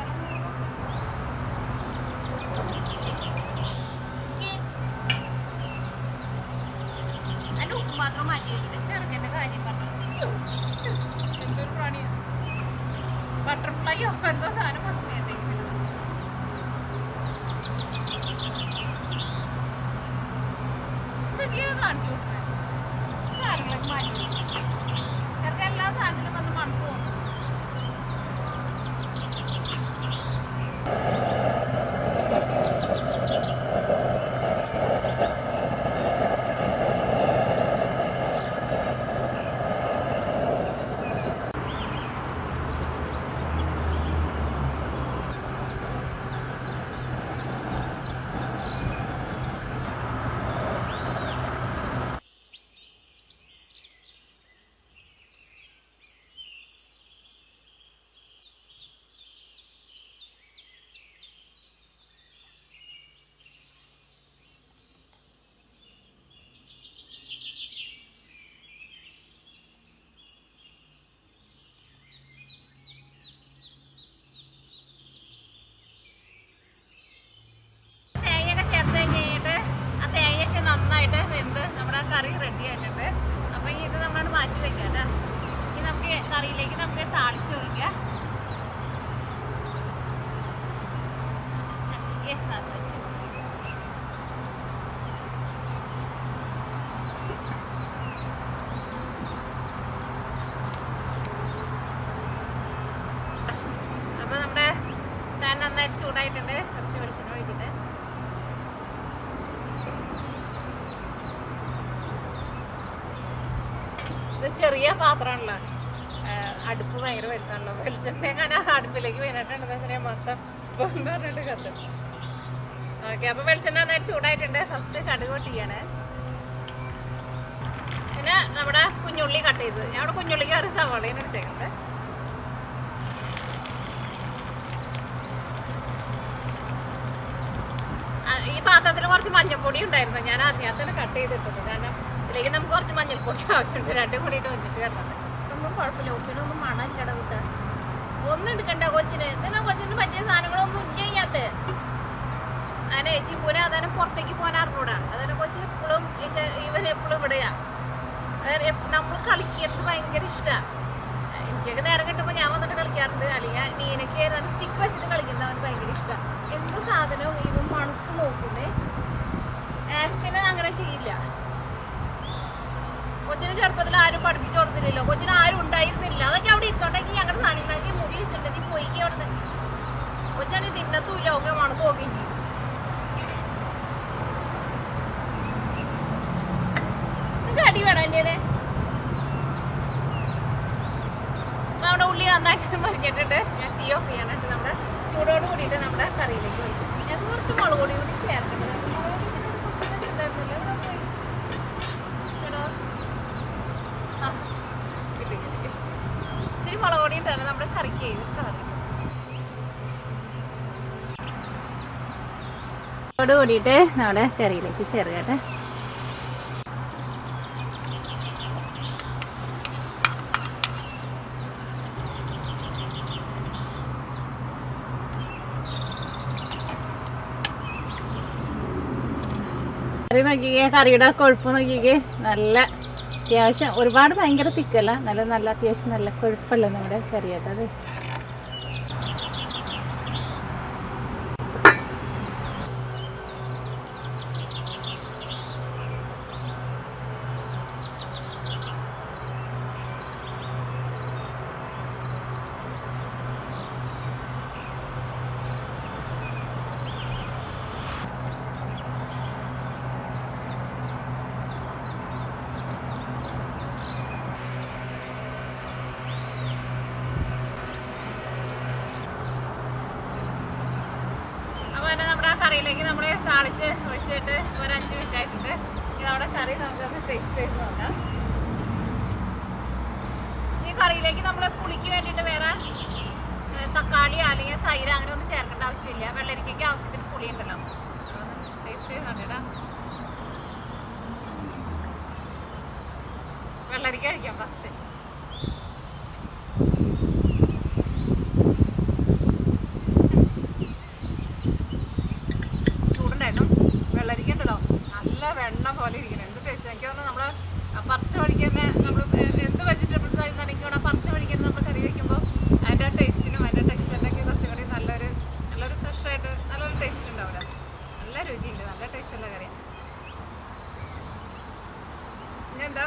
അതിൻ്റെ ഉപ്പ് മാത്രം മാറ്റി വെച്ചിട്ട് ചെറുക്കൻ്റെ കാര്യം പറഞ്ഞു. എന്തൊരു പ്രാണിയാണ്, ബട്ടർഫ്ലൈയോ എന്തോ സാധനം വന്നു എന്തെങ്കിലും. ഇതൊക്കെയോ കാണിച്ചു കൊടുക്കുന്നത് സാധനങ്ങളൊക്കെ മാറ്റി വെക്കും. ചെറുക്കൻ എല്ലാ സാധനത്തിലും വന്ന് മണക്ക് തോന്നും. നന്നായിട്ട് വെന്ത് നമ്മുടെ കറി റെഡി ആയിട്ടുണ്ട്. അപ്പം ഇത് നമ്മളോട് മാറ്റി വെക്കാം കേട്ടോ. ഇനി നമുക്ക് കറിയിലേക്ക് നമുക്ക് താളിച്ച് ഒഴിക്കാം. അപ്പം നമ്മുടെ പാൻ നന്നായിട്ട് ചൂടായിട്ടുണ്ട്. കുറച്ച് വെളിച്ചെണ്ണ ഒഴിച്ചിട്ട് ഇത് ചെറിയ പാത്രമാണല്ലോ, അടുപ്പ് ഭയങ്കര വരുത്താണല്ലോ. വെളിച്ചെണ്ണ അങ്ങനെ അടുപ്പിലേക്ക് വീണിട്ടുണ്ടെന്ന് വെച്ചാൽ മൊത്തം പൊന്ന് പറഞ്ഞിട്ട് കത്തും. ഓക്കെ, അപ്പോൾ വെളിച്ചെണ്ണ നന്നായിട്ട് ചൂടായിട്ടുണ്ട്. ഫസ്റ്റ് കടുക് പൊട്ടിയാണ്. പിന്നെ നമ്മുടെ കുഞ്ഞുള്ളി കട്ട് ചെയ്ത്, ഞാൻ അവിടെ കുഞ്ഞുള്ളിക്ക് ഒരു സവാളയും എടുത്തേക്കുണ്ട്. ഈ പാത്രത്തിൽ കുറച്ച് മഞ്ഞൾപ്പൊടി ഉണ്ടായിരുന്നു, ഞാൻ അതിനകത്താണ് കട്ട് ചെയ്തിട്ടത്. കാരണം ഇതിലേക്ക് നമുക്ക് കുറച്ച് മഞ്ഞൾപ്പൊടി ആവശ്യമുണ്ട്. രണ്ടും കൂടിയിട്ട് ഒന്നിച്ച് വരണം. ഒന്നും കുഴപ്പമില്ല, ഉപ്പിനൊന്നും മണമില്ലട വിട്ട. ഒന്നും എടുക്കണ്ട കൊച്ചിന്. ഇതിനാ കൊച്ചിന് പറ്റിയ സാധനങ്ങളൊന്നും ഇല്ല ചെയ്യാത്ത. അങ്ങനെ ചിപ്പൂനെ അതായത് പുറത്തേക്ക് പോകാൻ അറിഞ്ഞൂടാ. അതായത് കൊച്ചി എപ്പോഴും ഇവരെപ്പോഴും ഇവിടെയാ. നമ്മൾ കളിക്കുന്നത് ഭയങ്കര ഇഷ്ടമാണ്. എനിക്കൊക്കെ നേരം കിട്ടുമ്പോൾ ഞാൻ വന്നിട്ട് കളിക്കാറുണ്ട്. അല്ലെങ്കിൽ നീനൊക്കെ സ്റ്റിക്ക് വെച്ചിട്ട് കളിക്കുന്നത് അവന് ഭയങ്കര ഇഷ്ടമാണ്. എന്ത് സാധനവും ഇവൻ മണക്ക് നോക്കുന്നേ. ആസ്പിനെ അങ്ങനെ ചെയ്യില്ല. കൊച്ചിനെ ചെറുപ്പത്തിൽ ആരും പഠിപ്പിച്ചു കൊടുത്തില്ലല്ലോ, കൊച്ചിന് ആരും ഉണ്ടായിരുന്നില്ല. അതൊക്കെ അവിടെ ഇരുത്തോണ്ടെങ്കിൽ ഞങ്ങളുടെ സാധനങ്ങളൊക്കെ മുടി വെച്ചിട്ടുണ്ടെങ്കിൽ പോയിക്ക് അവിടെ നിന്ന് കൊച്ചാണ് തിന്നത്തുമില്ല. ഒക്കെ മണത്ത് നോക്കുകയും ചെയ്യും. നിങ്ങൾക്ക് അടി വേണം എൻ്റെ. അപ്പം അവിടെ ഉള്ളി നന്നായിട്ട് മറിഞ്ഞിട്ടുണ്ട്. ഞാൻ തീ ഓഫ് ചെയ്യാനായിട്ട് നമ്മുടെ ചൂടോട് കൂടിയിട്ട് നമ്മുടെ കറിയിലേക്ക് ഒഴിക്കും. ഞാൻ കുറച്ച് മുളക് പൊടി കൂടി ചേർക്കേണ്ടത്. ഉണ്ടായിരുന്നില്ല ഇവിടെ പോയി ഇച്ചിരി മുളക് പൊടി ഇട്ടാണ് നമ്മുടെ കറിക്ക് ോട് കൂടിയിട്ട് നമ്മുടെ കറിയിലേക്ക് ചേർക്കട്ടെ. കറി നോക്കിക്കേ, കറിയുടെ കൊഴുപ്പ് നോക്കിക്കേ. നല്ല അത്യാവശ്യം, ഒരുപാട് ഭയങ്കര തിക്കല്ല, നല്ല അത്യാവശ്യം നല്ല കൊഴുപ്പല്ല നമ്മുടെ കറിയായിട്ട്. അത് കറിയിലേക്ക് നമ്മൾ താളിച്ച് ഒഴിച്ചിട്ട് ഒരു 5 മിനിറ്റ് ആയിട്ടുണ്ട്. ഇനി നമ്മുടെ കറി നമുക്കൊന്ന് ടേസ്റ്റ് ചെയ്ത് നോക്കാം. ഈ കറിയിലേക്ക് നമ്മൾ പുളിക്ക് വേണ്ടിയിട്ട് വേറെ തക്കാളി അല്ലെങ്കിൽ തൈര് അങ്ങനെ ഒന്നും ചേർക്കേണ്ട ആവശ്യമില്ല. വെള്ളരിക്കയ്ക്ക് ആവശ്യത്തിന് പുളി ഉണ്ടല്ലോ. അതൊന്ന് ടേസ്റ്റ് ചെയ്ത് നോക്കിട്ടാ. വെള്ളരിക്ക കഴിക്കാം ഫസ്റ്റ്. ചൂടുണ്ടായിരുന്നു. വെള്ളരിക്ക ഉണ്ടല്ലോ നല്ല വെണ്ണ പോലെ ഇരിക്കണം. എന്ത് ടേസ്റ്റ്. എനിക്ക് തോന്നുന്നു നമ്മൾ പറിച്ച വഴിക്ക് തന്നെ നമ്മൾ എന്ത് വെജിറ്റബിൾസ് ആയിരുന്നെങ്കിൽ ഇവിടെ പറിച്ച വഴിക്ക് തന്നെ നമ്മൾ കറി വയ്ക്കുമ്പോൾ അതിൻ്റെ ടേസ്റ്റിനും അതിൻ്റെ ടെക്സ്ചറിനൊക്കെ കുറച്ചും കൂടി നല്ലൊരു ഫ്രഷായിട്ട് നല്ലൊരു ടേസ്റ്റ് ഉണ്ടാവില്ല. നല്ല രുചിയുണ്ട്. നല്ല ടേസ്റ്റുള്ള കറിയാണ്. ഇനി എന്താ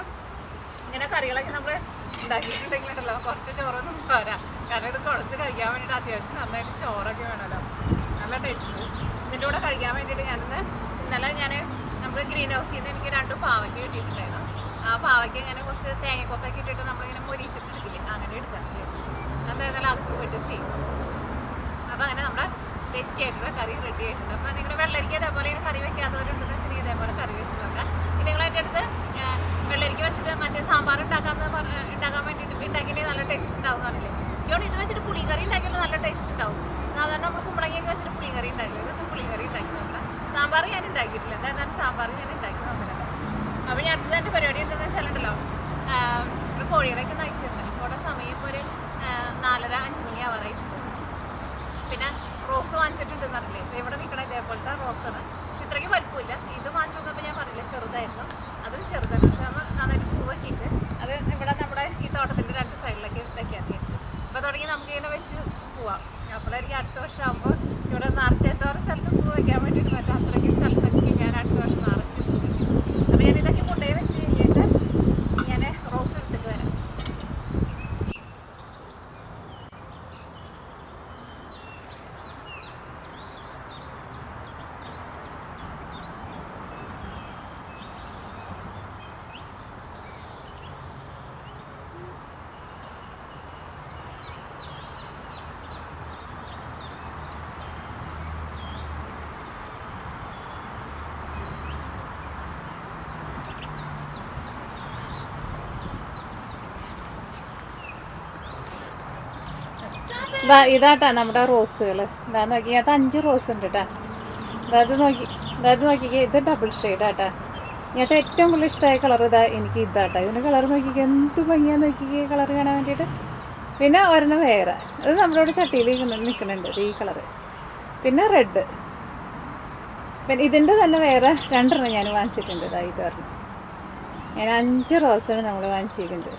ഇങ്ങനെ കറികളൊക്കെ നമ്മൾ ഉണ്ടാക്കിയിട്ടുണ്ടെങ്കിലുണ്ടല്ലോ കുറച്ച് ചോറൊന്നും പോരാ. കാരണം ഇത് കുറച്ച് കഴിക്കാൻ വേണ്ടിയിട്ട് അത്യാവശ്യം നന്നായിട്ട് ചോറൊക്കെ വേണമല്ലോ. നല്ല ടേസ്റ്റ് ഉണ്ട്. ഇതിൻ്റെ കൂടെ കഴിക്കാൻ വേണ്ടിയിട്ട് ഇന്നലെ നമുക്ക് ഗ്രീൻ ഹൗസിൽ നിന്ന് എനിക്ക് 2 പാവയ്ക്ക കിട്ടിയിട്ടുണ്ടായിരുന്നു. ആ പാവയ്ക്ക ഇങ്ങനെ കുറച്ച് തേങ്ങക്കൊത്തൊക്കെ ഇട്ടിട്ട് നമ്മളിങ്ങനെ മൊരിച്ചിട്ട് എടുക്കില്ലേ, അങ്ങനെ എടുക്കാം. എന്തായാലും അത് പോയിട്ട് ചെയ്യും. അപ്പോൾ അങ്ങനെ നമ്മുടെ ടേസ്റ്റി ആയിട്ടുള്ള കറി റെഡി ആയിട്ടുണ്ട്. അപ്പോൾ നിങ്ങൾ വെള്ളരിക്ക ഇതേപോലെ കറി വെക്കാത്തവരുണ്ടെന്ന് വെച്ചിട്ടുണ്ടെങ്കിൽ ഇതേപോലെ കറി വെച്ച് നോക്കാം. ഇനി നിങ്ങൾ എൻ്റെ അടുത്ത് വെള്ളരിക്ക വെച്ചിട്ട് മറ്റേ സാമ്പാർ ഉണ്ടാക്കാൻ വേണ്ടിയിട്ട് ഉണ്ടാക്കിയിട്ട് നല്ല ടേസ്റ്റ് ഉണ്ടാവും എന്ന് പറഞ്ഞില്ലേ. ഇതുകൊണ്ട് ഇത് വെച്ചിട്ട് പുളിക്കറി ഉണ്ടാക്കിയാലും നല്ല ടേസ്റ്റ് ഉണ്ടാവും. സാധാരണ നമ്മൾ കുമ്പളങ്ങയൊക്കെ വെച്ചിട്ട് പുളിക്കറി ഉണ്ടാക്കില്ല. ഒരു ദിവസം പുളിക്കറി ഉണ്ടാക്കി നോക്കണം. സാമ്പാർ ഞാൻ ഉണ്ടാക്കിയിട്ടില്ല. എന്തായാലും സാമ്പാർ ഞാൻ ഉണ്ടാക്കി നോക്കണം. അപ്പോൾ ഞാൻ അടുത്തത് എൻ്റെ പരിപാടി എന്താണെന്ന് വെച്ചാലുണ്ടല്ലോ, ഒരു കോഴികളൊക്കെ നയിച്ചിരുന്നു. ഇവിടെ സമയം ഇപ്പോൾ ഒരു 4:30-5 മണി ആവാറായിട്ടുണ്ട്. പിന്നെ റോസ് വാങ്ങിച്ചിട്ടുണ്ടെന്ന് പറഞ്ഞില്ലേ. ഇവിടെ നിൽക്കണ ഇതേപോലത്തെ റോസാണ്. ഇത്രയ്ക്ക് വലുപ്പമില്ല. ഇത് വാങ്ങിച്ചു നോക്കുമ്പോൾ ഞാൻ പറഞ്ഞില്ല ചെറുതായിരുന്നു. അത് ചെറുതാണ്. പക്ഷെ നമ്മൾ നന്നായിട്ട് പൂവൊക്കെ ഉണ്ട്. അത് ഇവിടെ നമ്മുടെ ഈ തോട്ടത്തിൻ്റെ 2 സൈഡിലൊക്കെ വെക്കാൻ വെച്ചു. അപ്പോൾ തുടങ്ങി നമുക്കിങ്ങനെ വെച്ച് പോവാം. അപ്പോഴായിരിക്കും അടുത്ത വർഷം ആകുമ്പോൾ ഇവിടെ നിറച്ചെത്തോറെ സ്ഥലത്ത് പൂ വയ്ക്കാൻ വേണ്ടിയിട്ട് പറ്റും. അത്രയ്ക്ക് സ്ഥലത്തൊക്കെ ഞാൻ അടുത്ത വർഷം നിറച്ച് പൂ വയ്ക്കും. അപ്പോൾ ഞാനിതൊക്കെ കൊണ്ടുപോയി വെച്ച് കഴിഞ്ഞിട്ട് ഞാൻ റോസ് എടുത്തിട്ട് വരാം. ഇതാട്ടാ നമ്മുടെ റോസുകൾ. ഇതാ നോക്കി, അത് 5 റോസ് ഉണ്ട് കേട്ടാ. അതായത് നോക്കിക്കേ, ഇത് ഡബിൾ ഷെയ്ഡാട്ടാ. ഇങ്ങനത്തെ ഏറ്റവും കൂടുതൽ ഇഷ്ടമായ കളർ എനിക്ക് ഇതാട്ടാ. ഇതിൻ്റെ കളർ നോക്കിക്കേ, എന്ത് ഭംഗിയാന്ന് നോക്കിക്കേ കളർ കാണാൻ വേണ്ടിയിട്ട്. പിന്നെ ഒരെണ്ണം വേറെ, അത് നമ്മുടെ ഇവിടെ ചട്ടിയിൽ നിൽക്കുന്നുണ്ട് ഈ കളറ്. പിന്നെ റെഡ്. പിന്നെ ഇതിൻ്റെ തന്നെ വേറെ 2 ഞാൻ വാങ്ങിച്ചിട്ടുണ്ട്. ഇതായി കാരണം ഞാൻ 5 റോസാണ് നമ്മൾ വാങ്ങിച്ചിരിക്കുന്നത്.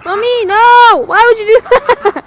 Mommy, no! Why would you do that?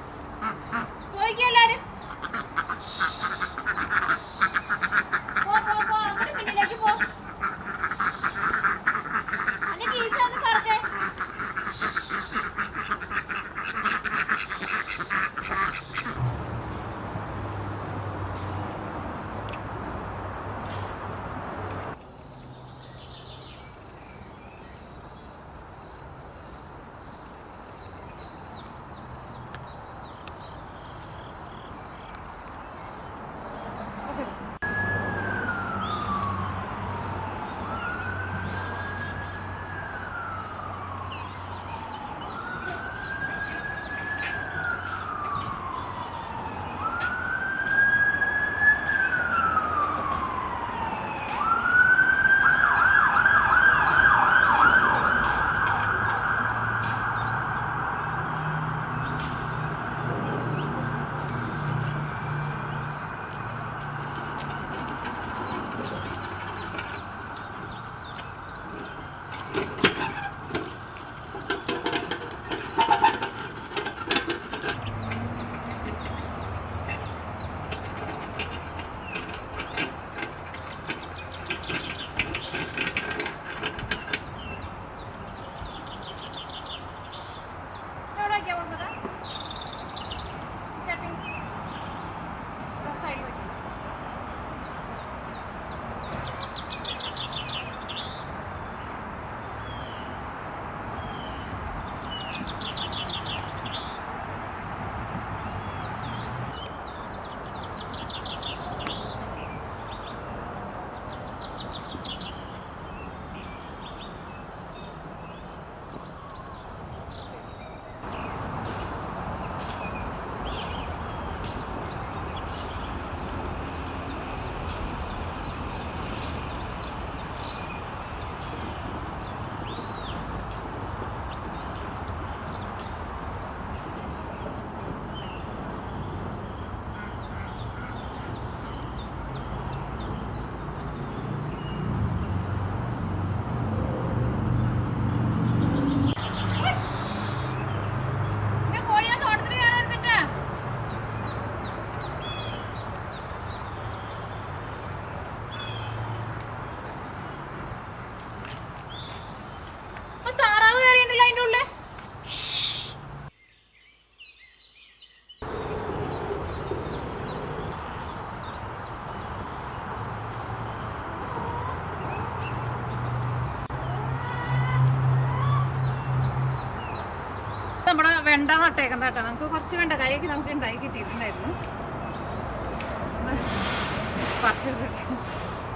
നമ്മുടെ വെണ്ട നട്ടേക്കുന്ന കേട്ടോ. നമുക്ക് കുറച്ച് വെണ്ടക്കായൊക്കെ നമുക്ക് ഉണ്ടാക്കി കിട്ടിയിട്ടുണ്ടായിരുന്നു.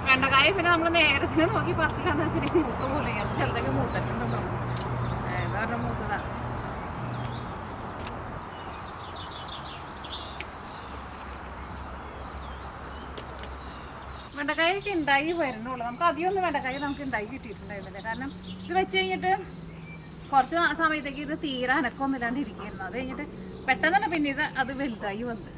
വെണ്ടക്കായ പിന്നെ നമ്മൾ നേരത്തിന് നോക്കി പറിച്ചില്ലാന്ന് വെച്ചിട്ട് മൂത്ത പോലെ ചിലതൊക്കെ മൂത്തിട്ടുണ്ടോ ഏതാ മൂത്തതാ. വെണ്ടക്കായൊക്കെ ഉണ്ടായി വരുന്നുള്ളൂ. നമുക്ക് അധികമൊന്നും വെണ്ടക്കായ നമുക്ക് ഉണ്ടായി കിട്ടിയിട്ടുണ്ടായിരുന്നില്ല. കാരണം ഇത് വെച്ച് കഴിഞ്ഞിട്ട് കുറച്ച് സമയത്തേക്ക് ഇത് തീരെ അനക്കൊന്നും ഇല്ലാണ്ട് ഇരിക്കുന്നു. അത് കഴിഞ്ഞിട്ട് പെട്ടെന്ന് തന്നെ പിന്നെ ഇത് അത് വലുതായി വന്ന്.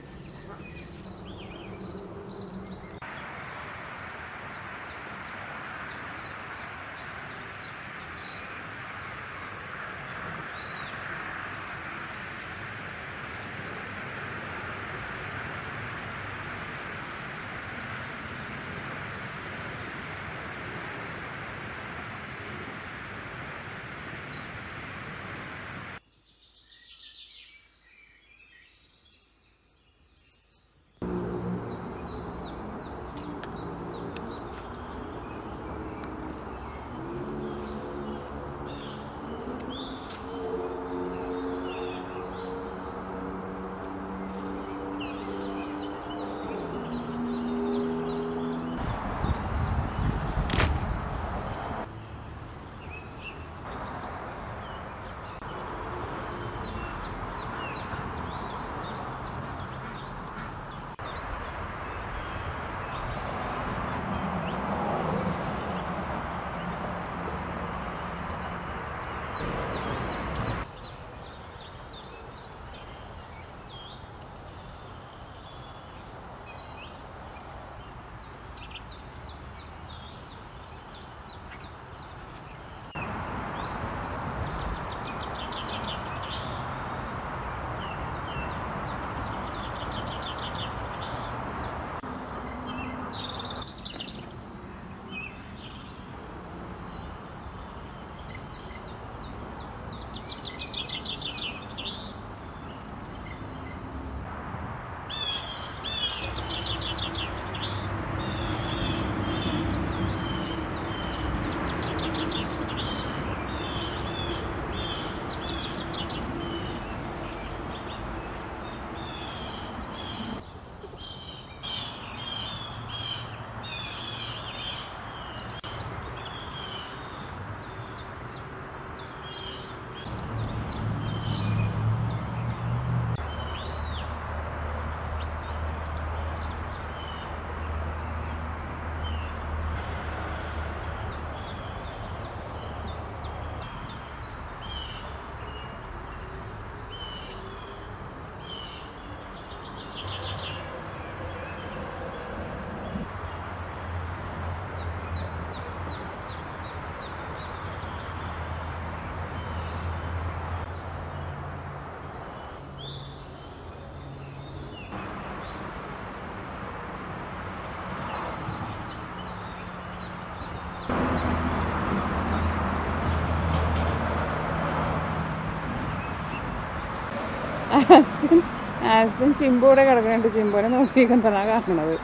ആസ്പിൻ ചിമ്പൂടെ കിടക്കുന്നുണ്ട്. ചിമ്പൂനെ നോക്കിയിരിക്കുന്നതാണ് കാണുന്നത്.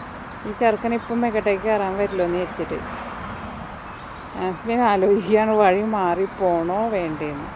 ഈ ചെറുക്കൻ ഇപ്പം മെക്കട്ടേക്ക് കയറാൻ പറ്റില്ലോ എന്ന് വിചാരിച്ചിട്ട് ആസ്പിൻ ആലോചിക്കുകയാണ് വഴി മാറിപ്പോണോ വേണ്ടേന്ന്.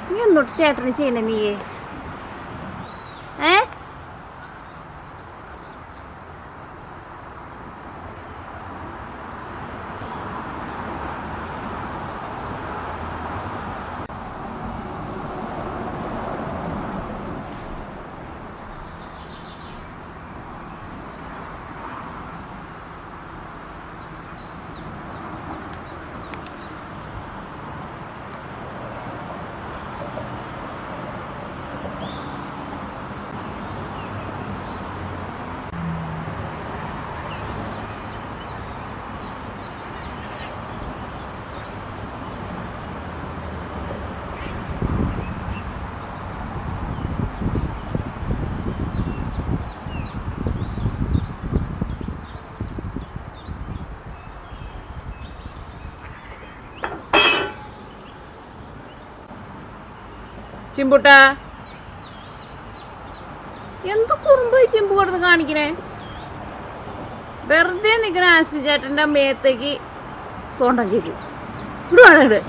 നീ ഒന്നോട്ട് ചേട്ടന് ചെയ്യണേ നീയേ ചിമ്പുട്ടാ എന്ത് കുറുമ്പ് ചിമ്പു കൊടുത്ത് കാണിക്കണേ? വെറുതെ നിൽക്കണ ആസ്മി ചേട്ടൻ്റെ മേത്തേക്ക് തോണ്ടം ചെയ്തു ഇടുവാണ്.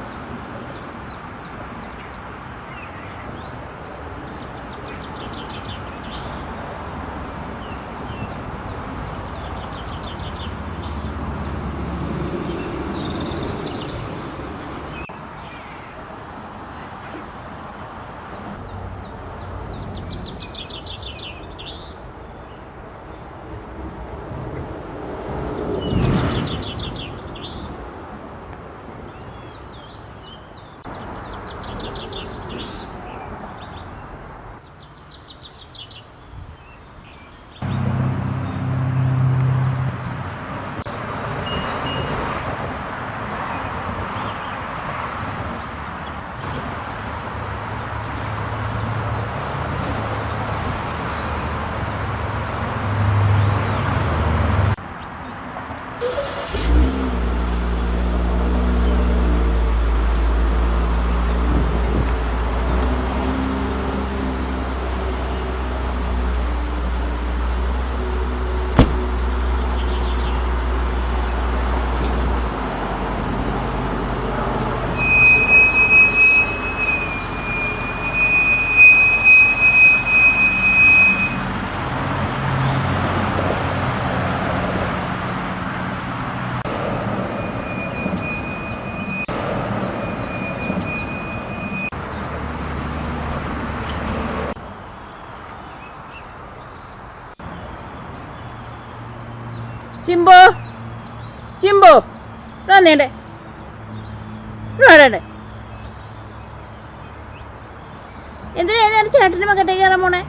ചിമ്പു ചിമ്പു വന്നേണ്ടേ വേണ്ടേ? എന്തിനാ ചേട്ടൻ്റെ മകട്ടേക്ക് കയറാൻ പോണേ?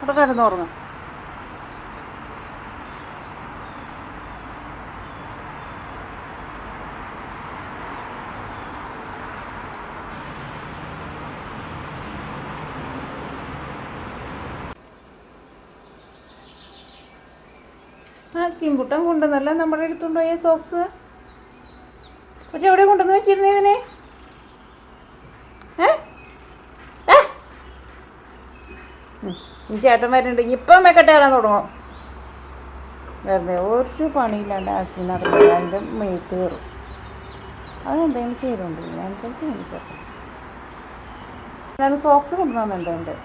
അവിടെ കിടന്നുറങ്ങും. ആ ചിമ്പുട്ടൻ കൊണ്ടുവന്നല്ല നമ്മുടെ അടുത്തുണ്ടോ ഈ സോക്സ്? പക്ഷെ എവിടെ കൊണ്ടുവന്ന് വെച്ചിരുന്നേ ഇതിനെ? ഈ ചേട്ടൻ വരുന്നുണ്ട്. ഇപ്പം മെക്കട്ടെ കയറാൻ തുടങ്ങും. വെറുതെ ഒരു പണിയില്ലാണ്ട് ആസ്മിൻ നടക്കുന്നത് അതിൻ്റെ മേത്ത് കയറും. അവനെന്തെങ്കിലും ചെയ്തുകൊണ്ടിരിക്കണം. എന്തെങ്കിലും ചെയ്യുന്നു ചേട്ടൻ. എന്നാലും സോക്സ് കൊണ്ടുവന്നുണ്ട് എൻ്റെ.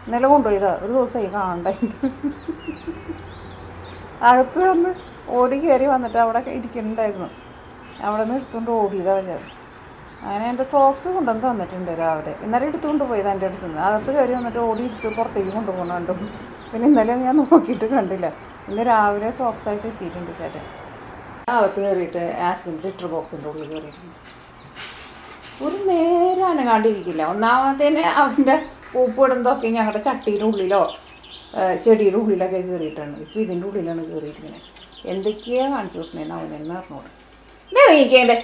ഇന്നലെ കൊണ്ടുപോയതാ. ഒരു ദിവസമായി കാണണ്ടായിട്ട്. അകത്ത് വന്ന് ഓടി കയറി വന്നിട്ട് അവിടെ ഇരിക്കുന്നുണ്ടായിരുന്നു. അവിടെ നിന്ന് എടുത്തുകൊണ്ട് ഓടിയതാണ് ചേട്ടൻ. അങ്ങനെ എൻ്റെ സോക്സ് കൊണ്ടുവന്ന് തന്നിട്ടുണ്ട് രാവിലെ. ഇന്നലെ എടുത്തുകൊണ്ട് പോയത് എൻ്റെ അടുത്ത് നിന്ന്. അകത്ത് കയറി വന്നിട്ട് ഓടി എടുത്ത് പുറത്തേക്ക് കൊണ്ടുപോകണം കണ്ടു. പിന്നെ ഇന്നലെ ഞാൻ നോക്കിയിട്ട് കണ്ടില്ല. ഇന്ന് രാവിലെ സോക്സായിട്ട് എത്തിയിട്ടുണ്ട് ചേട്ടൻ. അകത്ത് കയറിയിട്ട് ആസ്മിൻ്റെ ലിറ്റർ ബോക്സിൻ്റെ ഉള്ളിൽ കയറിയിട്ടുണ്ട്. ഒരു നേരം അനങ്ങാണ്ടിരിക്കില്ല. ഒന്നാമത്തേന് അവൻ്റെ പൂപ്പിടുന്നതൊക്കെ ഞങ്ങളുടെ ചട്ടിയുടെ ഉള്ളിലോ ചെടിയുടെ ഉള്ളിലൊക്കെ കയറിയിട്ടാണ്. ഇപ്പോൾ ഇതിൻ്റെ ഉള്ളിലാണ് കയറിയിരിക്കുന്നത്. എന്തൊക്കെയാണ് കാണിച്ചു കൊടുക്കണേന്ന് അവൻ തന്നെ അറിഞ്ഞോളൂ. എന്നെ ഇറങ്ങിക്കേണ്ടേ?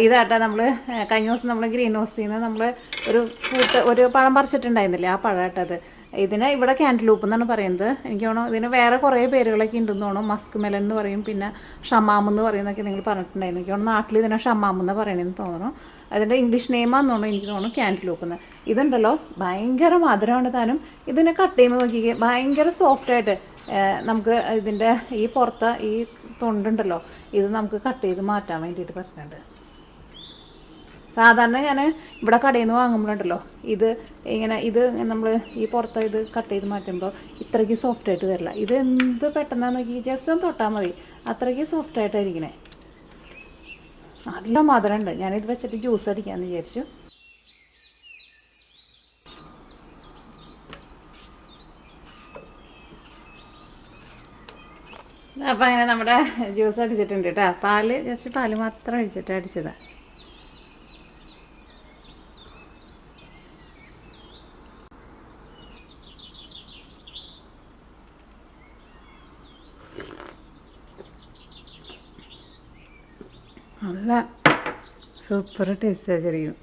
ഇതാട്ടാ നമ്മൾ കഴിഞ്ഞ ദിവസം നമ്മൾ ഗ്രീൻ ഹൗസിൽ നിന്ന് നമ്മൾ ഒരു പഴം പറിച്ചിട്ടുണ്ടായിരുന്നില്ലേ? ആ പഴം കേട്ടത്. ഇതിന് ഇവിടെ ക്യാൻറ്റലൂപ്പ് എന്നാണ് പറയുന്നത്. എനിക്ക് തോന്നുന്നു ഇതിന് വേറെ കുറേ പേരുകളൊക്കെ ഉണ്ടെന്ന് തോന്നുന്നു. മസ്ക് മെലൻ എന്ന് പറയും, പിന്നെ ഷമാം എന്ന് പറയുന്നതൊക്കെ നിങ്ങൾ പറഞ്ഞിട്ടുണ്ടായിരുന്നു. എനിക്ക് തോന്നുന്നു നാട്ടിൽ ഇതിനെ ഷമാം എന്ന് പറയണമെന്ന് തോന്നുന്നു. അതിൻ്റെ ഇംഗ്ലീഷ് നെയിമാണെന്നുണ്ടോ എനിക്ക് തോന്നുന്നു ക്യാൻറ്റലൂപ്പ്. ഇതുണ്ടല്ലോ ഭയങ്കര മധുരമാണ് താനും. ഇതിനെ കട്ട് ചെയ്യുമ്പോൾ നോക്കിക്കേ ഭയങ്കര സോഫ്റ്റായിട്ട്. നമുക്ക് ഇതിൻ്റെ ഈ പുറത്ത് ഈ തൊണ്ടുണ്ടല്ലോ ഇത് നമുക്ക് കട്ട് ചെയ്ത് മാറ്റാൻ വേണ്ടിയിട്ട് പറ്റുന്നുണ്ട്. സാധാരണ ഞാൻ ഇവിടെ കടയിൽ നിന്ന് വാങ്ങുമ്പോഴുണ്ടല്ലോ ഇത് ഇങ്ങനെ നമ്മൾ ഈ പുറത്ത് ഇത് കട്ട് ചെയ്ത് മാറ്റുമ്പോൾ ഇത്രയ്ക്ക് സോഫ്റ്റായിട്ട് വരില്ല. ഇത് എന്ത് പെട്ടെന്നാന്ന് നോക്കി ജസ്റ്റ് ഒന്ന് തൊട്ടാൽ മതി, അത്രയ്ക്ക് സോഫ്റ്റായിട്ടായിരിക്കണേ. നല്ല മധുരമുണ്ട്. ഞാനിത് വെച്ചിട്ട് ജ്യൂസ് അടിക്കാമെന്ന് വിചാരിച്ചു. അപ്പം അങ്ങനെ നമ്മുടെ ജ്യൂസ് അടിച്ചിട്ടുണ്ട് കേട്ടോ. ജസ്റ്റ് പാല് മാത്രം ഒഴിച്ചിട്ട് അടിച്ചതാണ്. നല്ല സൂപ്പർ ടേസ്റ്റാണ് ശരിക്കും.